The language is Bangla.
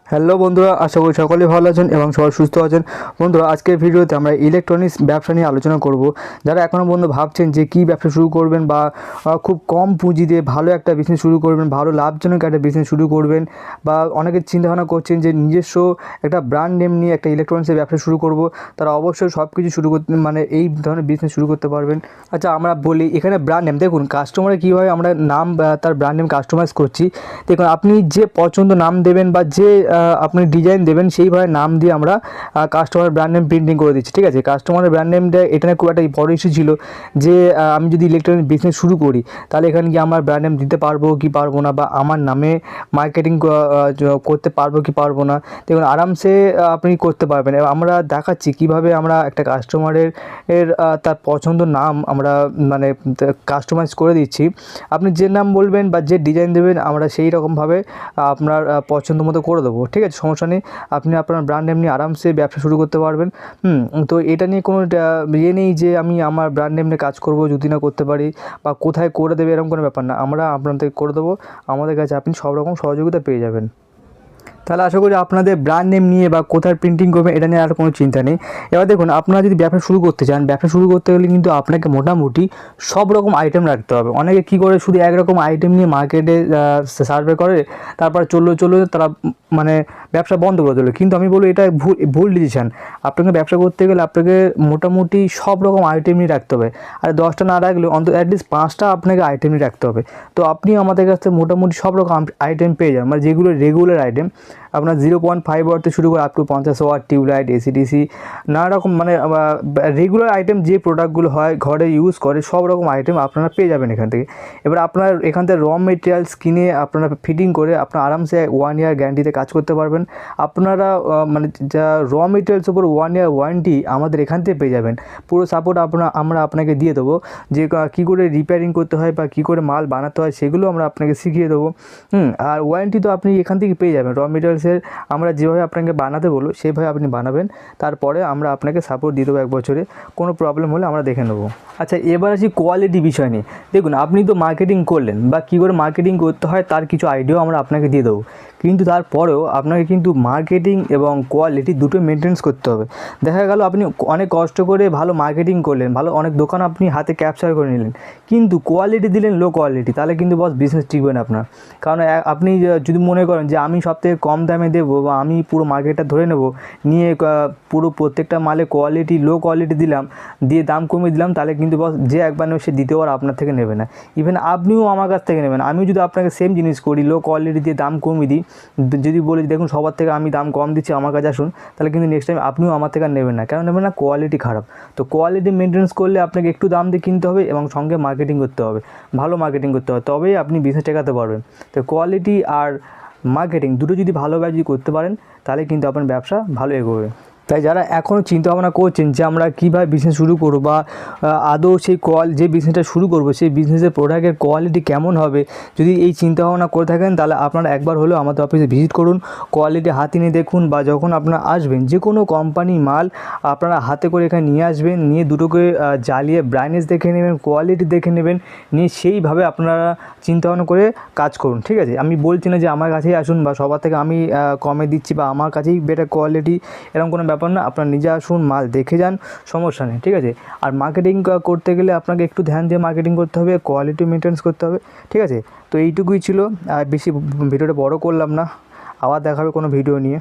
হ্যালো বন্ধুরা, আশা করি সকলেই ভালো আছেন এবং সবাই সুস্থ আছেন। বন্ধুরা, আজকের ভিডিওতে আমরা ইলেকট্রনিক্স ব্যবসা নিয়ে আলোচনা করব। যারা এখনও বন্ধু ভাবছেন যে কী ব্যবসা শুরু করবেন বা খুব কম পুঁজি দিয়ে ভালো একটা বিজনেস শুরু করবেন, ভালো লাভজনক একটা বিজনেস শুরু করবেন, বা অনেকে চিন্তাভাবনা করছেন যে নিজস্ব একটা ব্র্যান্ড নেম নিয়ে একটা ইলেকট্রনিক্সের ব্যবসা শুরু করব, তারা অবশ্যই সব কিছু শুরু করতে এই ধরনের বিজনেস শুরু করতে পারবেন। আচ্ছা, আমরা বলি এখানে ব্র্যান্ড নেম। দেখুন কাস্টমারে কীভাবে আমরা নাম তার ব্র্যান্ড নেম কাস্টমাইজ করছি। দেখুন, আপনি যে পছন্দ নাম দেবেন বা যে আপনি ডিজাইন দেবেন সেইভাবে নাম দিয়ে আমরা কাস্টমার ব্র্যান্ড নেম প্রিন্টিং করে দিচ্ছি। ঠিক আছে, কাস্টমারের ব্র্যান্ড নেমটা এটা নিয়ে খুব একটা বড় ইস্যু ছিল যে আমি যদি ইলেকট্রনিক বিজনেস শুরু করি তাহলে এখানে কি আমার ব্র্যান্ড নেম দিতে পারবো কি পারবো না, বা আমার নামে মার্কেটিং করতে পারবো কি পারবো না। দেখুন আরামসে আপনি করতে পারবেন। এবং আমরা দেখাচ্ছি কিভাবে আমরা একটা কাস্টমারের তার পছন্দ নাম আমরা কাস্টমাইজ করে দিচ্ছি। আপনি যে নাম বলবেন বা যে ডিজাইন দেবেন আমরা সেই রকমভাবে আপনার পছন্দ মতো করে দেবো। ঠিক আছে, সমস্যা নেই। আপনি আপনার ব্র্যান্ড নেম নিয়ে আরামসে ব্যবসা শুরু করতে পারবেন। তো এটা নিয়ে কোনো নেই যে আমি আমার ব্র্যান্ড নেম নিয়ে কাজ করব যদি না করতে পারি বা কোথায় করে দেবে, এরকম কোনো ব্যাপার না। আমরা আপনাদের করে দেবো। আমাদের কাছে আপনি সব রকম সহযোগিতা পেয়ে যাবেন। তাহলে আশা করি আপনাদের ব্র্যান্ড নেম নিয়ে বা কোথায় প্রিন্টিং করবেন এটা নিয়ে আর কোনো চিন্তা নেই। এবার দেখুন, আপনারা যদি ব্যবসা শুরু করতে চান, ব্যবসা শুরু করতে গেলে কিন্তু আপনাকে মোটামুটি সব রকম আইটেম রাখতে হবে। অনেকে কী করে শুধু একরকম আইটেম নিয়ে মার্কেটে সার্ভে করে, তারপর চললো তারা ব্যবসা বন্ধ করে দিল। কিন্তু আমি বলবো এটা ভুল ডিসিশান। আপনাকে ব্যবসা করতে গেলে আপনাকে মোটামুটি সব রকম আইটেম নিয়ে রাখতে হবে। আর 10টা না রাখলেও অন্তত অ্যাটলিস্ট 5টা আপনাকে আইটেম নিয়ে রাখতে হবে। তো আপনি আমাদের কাছ থেকে মোটামুটি সব রকম আইটেম পেয়ে যান, যেগুলো রেগুলার আইটেম। আপনার 0.5 ওয়াট থেকে শুরু করে up to 50 watt tube light, AC DC, নানা রকম রেগুলার আইটেম যে প্রোডাক্টগুলো হয় ঘরে ইউজ করে সব রকম আইটেম আপনারা পেয়ে যাবেন এখান থেকে। এবার আপনার এখান থেকে র মেটেরিয়ালস কিনে আপনারা ফিটিং করে আপনারা আরামসে 1 ইয়ার গ্যারান্টিতে কাজ করতে পারবেন। আপনারা যা র মেটেরিয়ালস উপর 1 ইয়ার ওয়ারেন্টি আমাদের এখান থেকে পেয়ে যাবেন। পুরো সাপোর্ট আমরা আপনাকে দিয়ে দেবো, যে কী করে রিপেয়ারিং করতে হয় বা কী করে মাল বানাতে হয় সেগুলো আমরা আপনাকে শিখিয়ে দেবো। আর ওয়ারেন্টি তো আপনি এখান থেকে পেয়ে যাবেন। র মেটেরিয়ালসের আমরা যেভাবে আপনাকে বানাতে বলবো সেভাবে আপনি বানাবেন, তারপরে আমরা আপনাকে সাপোর্ট দিয়ে দেবো 1 বছরে। কোনো প্রবলেম হলে আমরা দেখে নেবো। আচ্ছা, এবার আসি কোয়ালিটি বিষয় নিয়ে। দেখুন, আপনি তো মার্কেটিং করলেন বা কী করে মার্কেটিং করতে হয় তার কিছু আইডিয়াও আমরা আপনাকে দিয়ে দেবো, কিন্তু তারপরেও আপনাকে কিন্তু মার্কেটিং এবং কোয়ালিটি দুটো মেনটেন্স করতে হবে। দেখা গেল আপনি অনেক কষ্ট করে ভালো মার্কেটিং করলেন, ভালো অনেক দোকান আপনি হাতে ক্যাপচার করে নিলেন, কিন্তু কোয়ালিটি দিলেন লো কোয়ালিটি, তাহলে কিন্তু বস বিজনেস টিকবে না আপনার। কারণ আপনি যদি মনে করেন যে আমি সবথেকে কম দামে দেবো বা আমি পুরো মার্কেটটা ধরে নেব, নিয়ে পুরো প্রত্যেকটা মালে কোয়ালিটি লো কোয়ালিটি দিলাম, দিয়ে দাম কমিয়ে দিলাম, তাহলে কিন্তু বস যে একবার নেবে সে দ্বিতীয়বার আপনার থেকে নেবে না। ইভেন আপনিও আমার কাছ থেকে নেবেন। আমিও যদি আপনাকে সেম জিনিস করি, লো কোয়ালিটি দিয়ে দাম কমিয়ে দিই, যদি বলি দেখুন সবার থেকে আমি দাম কম দিচ্ছি আমার কাছে আসুন, তাহলে কিন্তু নেক্সট টাইম আপনিও আমার থেকে নেবেন না। কেন নেবেন না? কোয়ালিটি খারাপ। তো কোয়ালিটি মেনটেন্স করলে আপনাকে একটু দাম দিয়ে কিনতে হবে এবং সঙ্গে মার্কেটিং করতে হবে, ভালো মার্কেটিং করতে হবে, তবেই আপনি বিজনেস টেকাতে পারবেন। তো কোয়ালিটি আর মার্কেটিং দুটো যদি ভালোভাবে যদি করতে পারেন তাহলে কিন্তু আপনার ব্যবসা ভালো এগোবে। তাই যারা এখনও চিন্তাভাবনা করছেন যে আমরা কীভাবে বিজনেস শুরু করবো বা আদৌ সেই যে বিজনেসটা শুরু করবো সেই বিজনেসের প্রোডাক্টের কোয়ালিটি কেমন হবে, যদি এই চিন্তাভাবনা করে থাকেন তাহলে আপনারা একবার হলেও আমাদের অফিসে ভিজিট করুন, কোয়ালিটি হাতে নিয়ে দেখুন। বা যখন আপনারা আসবেন যে কোনো কোম্পানি মাল আপনারা হাতে করে এখানে নিয়ে আসবেন, নিয়ে দুটোকে জ্বালিয়ে ব্রাইটনেস দেখে নেবেন, কোয়ালিটি দেখে নেবেন, নিয়ে সেইভাবে আপনারা চিন্তাভাবনা করে কাজ করুন। ঠিক আছে, আমি বলছি না যে আমার কাছেই আসুন বা সবার থেকে আমি কমে দিচ্ছি বা আমার কাছেই বেটার কোয়ালিটি, এরকম কোনো ব্যাপার না। আপনার নিজে আসুন, মাল দেখে যান, সমস্যা নেই। ঠিক আছে, আর মার্কেটিং করতে গেলে আপনাকে একটু ধ্যান দিয়ে মার্কেটিং করতে হবে, কোয়ালিটি মেনটেন্স করতে হবে। ঠিক আছে, তো এইটুকুই ছিল। আর বেশি ভিডিওটা বড় করলাম না, আবার দেখা হবে কোনো ভিডিও নিয়ে।